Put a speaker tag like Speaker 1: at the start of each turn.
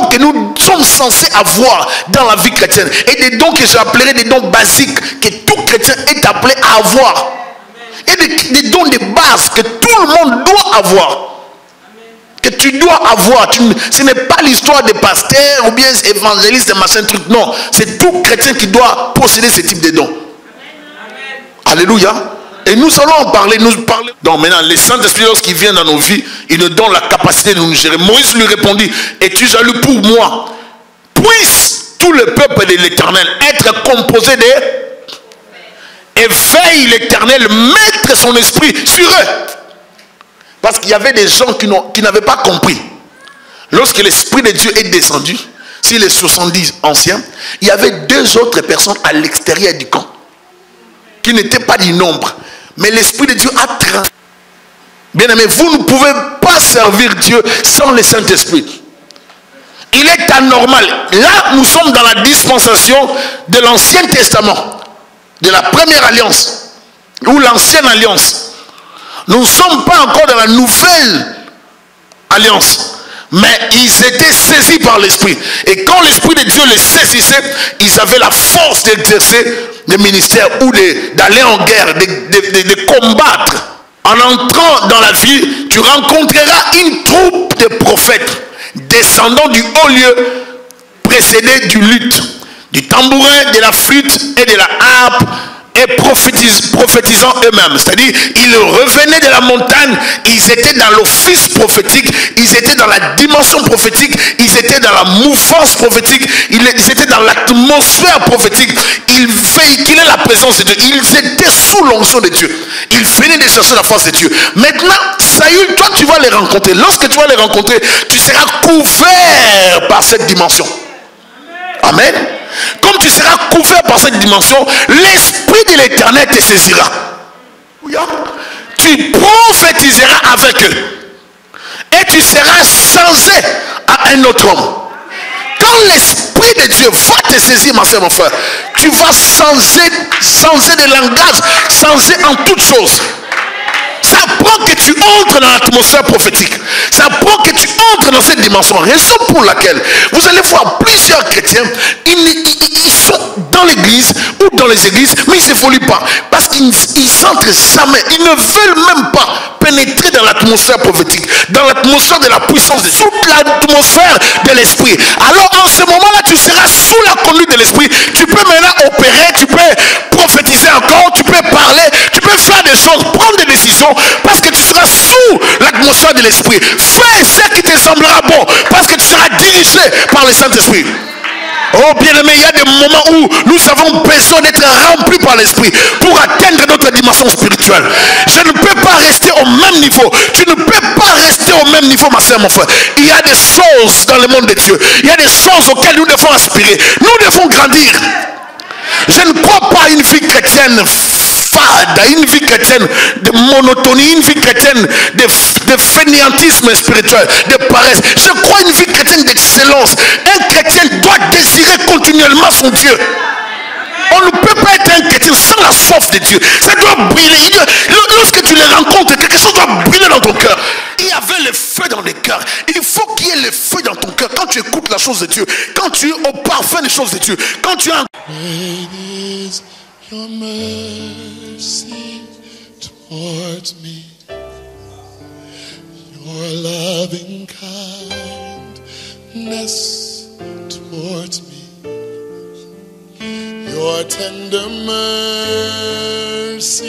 Speaker 1: dons que nous sommes censés avoir dans la vie chrétienne. Et des dons que j'appellerais des dons basiques que tout chrétien est appelé à avoir. Et des dons de base que tout le monde doit avoir. Que tu dois avoir. Ce n'est pas l'histoire des pasteurs ou bien des évangélistes, des machins trucs. Non, c'est tout chrétien qui doit posséder ce type de dons. Alléluia. Et nous allons en parler. Donc maintenant, les Saint-Esprit, lorsqu'il vient dans nos vies, il nous donne la capacité de nous gérer. Moïse lui répondit, es-tu jaloux pour moi? Puisse tout le peuple de l'Éternel être composé de... Et veille l'Éternel mettre son esprit sur eux. Parce qu'il y avait des gens qui n'avaient pas compris. Lorsque l'Esprit de Dieu est descendu, sur les 70 anciens, il y avait 2 autres personnes à l'extérieur du camp, qui n'étaient pas du nombre. Mais l'Esprit de Dieu a transformé. Bien aimé, vous ne pouvez pas servir Dieu sans le Saint-Esprit. Il est anormal. Là, nous sommes dans la dispensation de l'Ancien Testament, de la première alliance, ou l'ancienne alliance. Nous ne sommes pas encore dans la nouvelle alliance. Mais ils étaient saisis par l'Esprit. Et quand l'Esprit de Dieu les saisissait, ils avaient la force d'exercer des ministères ou d'aller en guerre, de combattre. En entrant dans la ville, tu rencontreras une troupe de prophètes descendant du haut lieu, précédés du luth, du tambourin, de la flûte et de la harpe, et prophétisant eux-mêmes. C'est-à-dire, ils revenaient de la montagne, ils étaient dans l'office prophétique, ils étaient dans la dimension prophétique, ils étaient dans la mouvance prophétique, ils étaient dans l'atmosphère prophétique, ils véhiculaient la présence de Dieu, ils étaient sous l'onction de Dieu, ils venaient de chercher la face de Dieu. Maintenant, Saül, toi tu vas les rencontrer. Lorsque tu vas les rencontrer, tu seras couvert par cette dimension. Amen. Comme tu seras couvert par cette dimension, l'Esprit de l'Éternel te saisira. Tu prophétiseras avec eux. Et tu seras changé à un autre homme. Quand l'Esprit de Dieu va te saisir, ma soeur, mon frère, tu vas changer de langage, changer en toutes choses. Ça prend que tu entres dans l'atmosphère prophétique. Ça prend que tu entres dans cette dimension. Raison pour laquelle vous allez voir plusieurs chrétiens, ils sont dans l'église ou dans les églises, mais ils n'évoluent pas. Parce qu'ils n'entrent jamais. Ils ne veulent même pas pénétrer dans l'atmosphère prophétique, dans l'atmosphère de la puissance de Dieu, toute l'atmosphère de l'esprit. Alors en ce moment-là, tu seras sous la conduite de l'esprit. Tu peux maintenant opérer, tu peux prophétiser encore, tu peux parler, tu peux faire des choses, prendre des décisions, parce que tu seras sous l'atmosphère de l'esprit. Fais ce qui te semblera bon, parce que tu seras dirigé par le Saint-Esprit. Oh bien-aimé, il y a des moments où nous avons besoin d'être remplis par l'esprit pour atteindre notre dimension spirituelle. Je ne peux pas rester au même niveau. Tu ne peux pas rester au même niveau, ma soeur, mon frère. Il y a des choses dans le monde de Dieu. Il y a des choses auxquelles nous devons aspirer. Nous devons grandir. Je ne crois pas à une vie chrétienne fade, à une vie chrétienne de monotonie, une vie chrétienne de fainéantisme spirituel, de paresse. Je crois à une vie chrétienne d'excellence. Un chrétien doit désirer continuellement son Dieu. On ne peut pas être un chrétien sans la soif de Dieu. Ça doit briller. Lorsque tu les rencontres, quelque chose doit briller dans ton cœur. Il y avait le feu dans les cœurs. Il faut qu'il y ait le feu dans ton cœur. Quand tu écoutes la chose de Dieu, quand tu es au parfum des choses de Dieu, quand tu as...
Speaker 2: Great is your mercy towards me, your loving kindness towards me. Your tender mercy